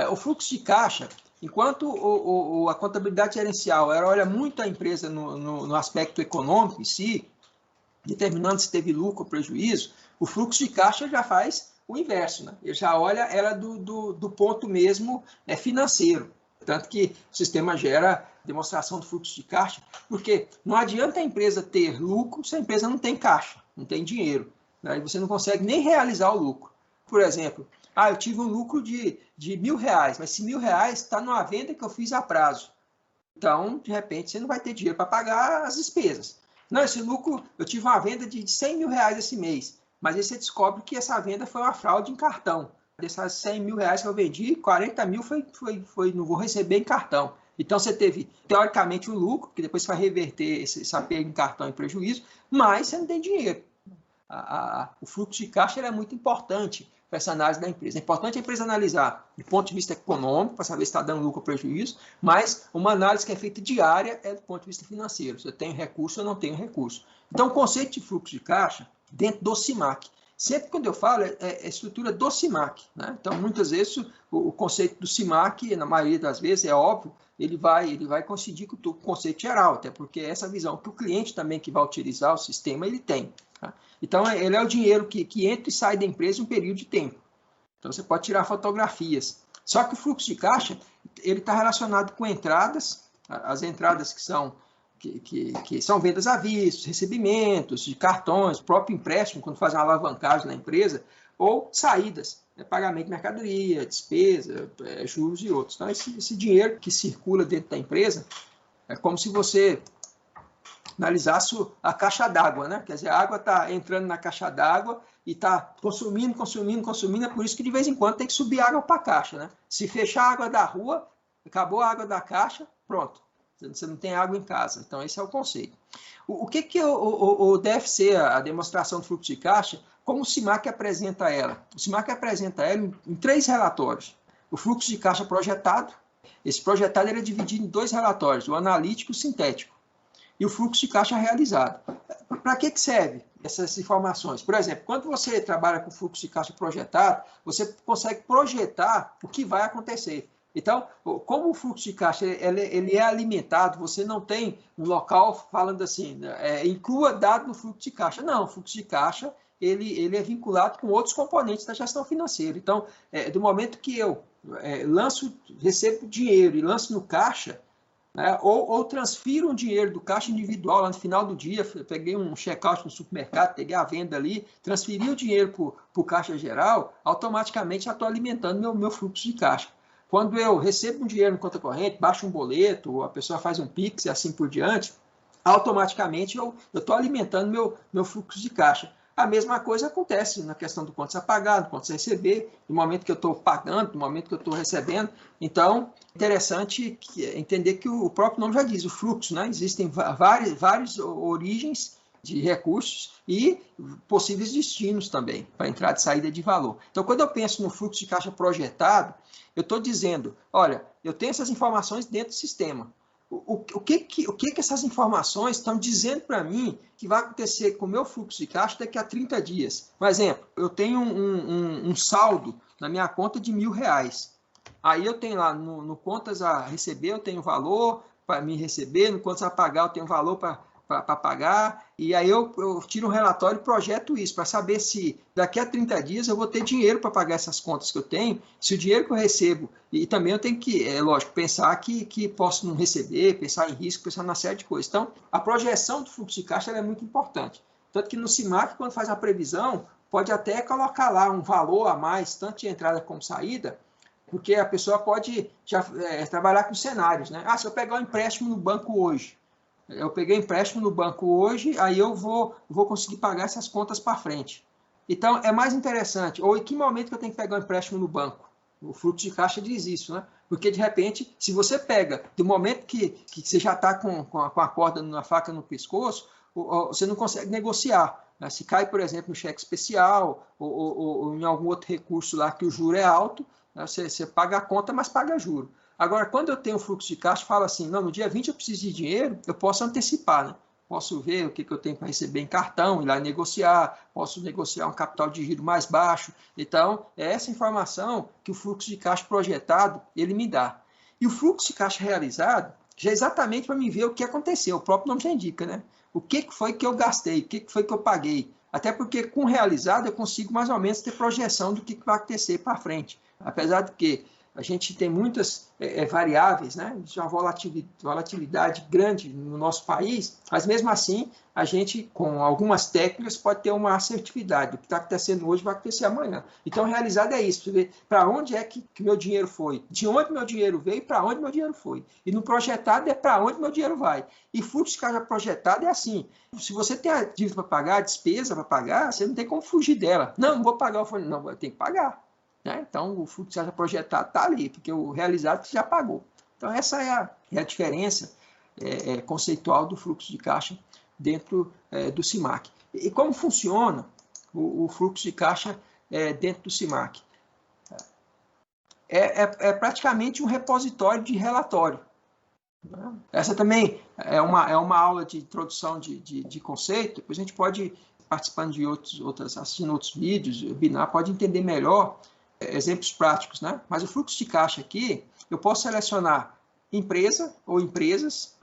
O fluxo de caixa, enquanto a contabilidade gerencial ela olha muito a empresa no aspecto econômico em si, determinando se teve lucro ou prejuízo, o fluxo de caixa já faz o inverso, né? Ele já olha ela do ponto mesmo financeiro. Tanto que o sistema gera demonstração do fluxo de caixa, porque não adianta a empresa ter lucro se a empresa não tem caixa, não tem dinheiro. Né? E você não consegue nem realizar o lucro. Por exemplo, eu tive um lucro de R$1.000, mas esse R$1.000 está numa venda que eu fiz a prazo. Então, de repente, você não vai ter dinheiro para pagar as despesas. Não, esse lucro, eu tive uma venda de R$100.000 esse mês, mas aí você descobre que essa venda foi uma fraude em cartão. Dessas R$100.000 que eu vendi, 40 mil não vou receber em cartão. Então, você teve, teoricamente, um lucro, que depois você vai reverter essa perda em cartão em prejuízo, mas você não tem dinheiro. O fluxo de caixa é muito importante para essa análise da empresa. É importante a empresa analisar do ponto de vista econômico, para saber se está dando lucro ou prejuízo, mas uma análise que é feita diária é do ponto de vista financeiro, se eu tenho recurso ou não tenho recurso. Então, o conceito de fluxo de caixa dentro do CIMAC. Sempre quando eu falo, é estrutura do CIMAC. Né? Então, muitas vezes, o conceito do CIMAC, na maioria das vezes, é óbvio, ele vai coincidir com o conceito geral, até porque essa visão que o cliente também que vai utilizar o sistema, ele tem. Tá? Então, ele é o dinheiro que entra e sai da empresa em um período de tempo. Então, você pode tirar fotografias. Só que o fluxo de caixa, ele está relacionado com entradas, as entradas que são vendas à vista, recebimentos de cartões, próprio empréstimo, quando faz uma alavancagem na empresa, ou saídas, pagamento de mercadoria, despesa, juros e outros. Então, esse dinheiro que circula dentro da empresa é como se você analisasse a caixa d'água, né? Quer dizer, a água está entrando na caixa d'água e está consumindo, é por isso que de vez em quando tem que subir água para a caixa, né? Se fechar a água da rua, acabou a água da caixa, pronto. Você não tem água em casa. Então, esse é o conceito. O que deve ser a demonstração do fluxo de caixa? Como o CIMAC apresenta ela? O CIMAC apresenta ela em 3 relatórios. O fluxo de caixa projetado. Esse projetado ele é dividido em 2 relatórios, o analítico e o sintético. E o fluxo de caixa realizado. Para que serve essas informações? Por exemplo, quando você trabalha com fluxo de caixa projetado, você consegue projetar o que vai acontecer. Então, como o fluxo de caixa ele é alimentado, você não tem um local falando assim, inclua dado no fluxo de caixa. Não, o fluxo de caixa ele é vinculado com outros componentes da gestão financeira. Então, do momento que eu recebo dinheiro e lanço no caixa, ou transfiro um dinheiro do caixa individual lá no final do dia, peguei um check-out no supermercado, peguei a venda ali, transferi o dinheiro para o caixa geral, automaticamente já estou alimentando meu fluxo de caixa. Quando eu recebo um dinheiro no conta corrente, baixo um boleto, ou a pessoa faz um Pix e assim por diante, automaticamente eu estou alimentando meu fluxo de caixa. A mesma coisa acontece na questão do contas a pagar, do contas a receber, no momento que eu estou pagando, no momento que eu estou recebendo. Então, interessante entender que o próprio nome já diz, o fluxo, né? Existem várias origens de recursos e possíveis destinos também, para entrada e saída de valor. Então, quando eu penso no fluxo de caixa projetado, eu estou dizendo, olha, eu tenho essas informações dentro do sistema. O que essas informações estão dizendo para mim que vai acontecer com o meu fluxo de caixa daqui a 30 dias? Por exemplo, eu tenho um saldo na minha conta de R$1.000. Aí eu tenho lá no contas a receber, eu tenho valor para me receber, no contas a pagar, eu tenho valor para pagar, e aí eu tiro um relatório e projeto isso, para saber se daqui a 30 dias eu vou ter dinheiro para pagar essas contas que eu tenho, se o dinheiro que eu recebo, e também eu tenho que, lógico, pensar que posso não receber, pensar em risco, pensar na série de coisas. Então, a projeção do fluxo de caixa é muito importante. Tanto que no CIMAC, quando faz a previsão, pode até colocar lá um valor a mais, tanto de entrada como saída, porque a pessoa pode já trabalhar com cenários, né? Se eu pegar um empréstimo no banco hoje, eu peguei empréstimo no banco hoje, aí eu vou conseguir pagar essas contas para frente. Então, é mais interessante, ou em que momento que eu tenho que pegar um empréstimo no banco? O fluxo de caixa diz isso, né? Porque, de repente, se você pega do momento que você já está com a corda na faca no pescoço, você não consegue negociar. Né? Se cai, por exemplo, no cheque especial, ou em algum outro recurso lá que o juro é alto, né? Você paga a conta, mas paga juro. Agora, quando eu tenho fluxo de caixa, falo assim, não, no dia 20 eu preciso de dinheiro, eu posso antecipar, né? posso ver o que eu tenho para receber em cartão, ir lá negociar, posso negociar um capital de giro mais baixo. Então, é essa informação que o fluxo de caixa projetado ele me dá. E o fluxo de caixa realizado já é exatamente para me ver o que aconteceu, o próprio nome já indica, né? O que foi que eu gastei, o que foi que eu paguei. Até porque com o realizado eu consigo mais ou menos ter projeção do que vai acontecer para frente. Apesar de que a gente tem muitas variáveis, né? Existe uma volatilidade grande no nosso país, mas mesmo assim, a gente, com algumas técnicas, pode ter uma assertividade. O que está acontecendo hoje vai acontecer amanhã. Então, realizado é isso, ver para onde é que meu dinheiro foi, de onde meu dinheiro veio e para onde meu dinheiro foi. E no projetado é para onde meu dinheiro vai. E fluxo de caixa projetado é assim. Se você tem a dívida para pagar, a despesa para pagar, você não tem como fugir dela. Não vou pagar o fundo. Não, eu tenho que pagar. Então, o fluxo de caixa projetado está ali, porque o realizado você já pagou. Então, essa é a diferença conceitual do fluxo de caixa dentro do CIMAC. E como funciona o fluxo de caixa dentro do CIMAC? É praticamente um repositório de relatório. Essa também é uma aula de introdução de conceito, depois a gente pode, participando de assistindo outros vídeos, webinar, pode entender melhor exemplos práticos, né? Mas o fluxo de caixa aqui, eu posso selecionar empresa ou empresas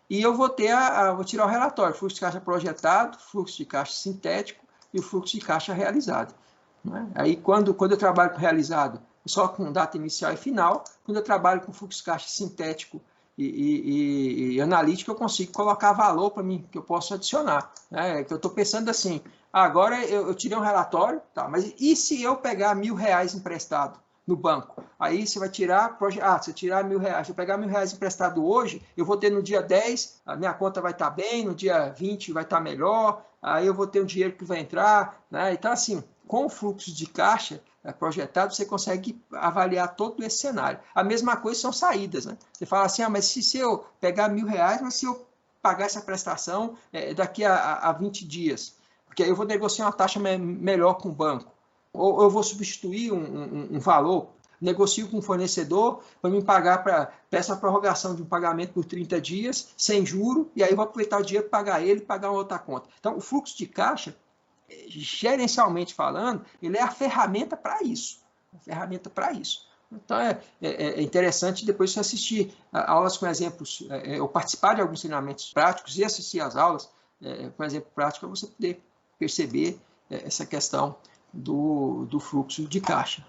e eu vou tirar o relatório, fluxo de caixa projetado, fluxo de caixa sintético e o fluxo de caixa realizado. Né? Aí, quando eu trabalho com realizado, só com data inicial e final, quando eu trabalho com fluxo de caixa sintético e analítico, eu consigo colocar valor para mim, que eu posso adicionar. Né? Que eu estou pensando assim, agora eu tirei um relatório, tá, mas e se eu pegar R$1.000 emprestado no banco? Aí você vai tirar, se eu tirar R$1.000, se eu pegar R$1.000 emprestado hoje, eu vou ter no dia 10, a minha conta vai estar bem, no dia 20 vai estar melhor, aí eu vou ter um dinheiro que vai entrar, né? Então, assim, com o fluxo de caixa projetado, você consegue avaliar todo esse cenário. A mesma coisa são saídas, né? Você fala assim, mas se eu pegar R$1.000, mas se eu pagar essa prestação daqui a 20 dias, porque aí eu vou negociar uma taxa melhor com o banco, ou eu vou substituir um valor, negocio com o fornecedor para me pagar peço a prorrogação de um pagamento por 30 dias, sem juro, e aí eu vou aproveitar o dinheiro para pagar ele e pagar uma outra conta. Então, o fluxo de caixa, gerencialmente falando, ele é a ferramenta para isso. Então, é interessante depois você assistir aulas com exemplos, ou participar de alguns treinamentos práticos e assistir às aulas com exemplo prático para você poder perceber essa questão do fluxo de caixa.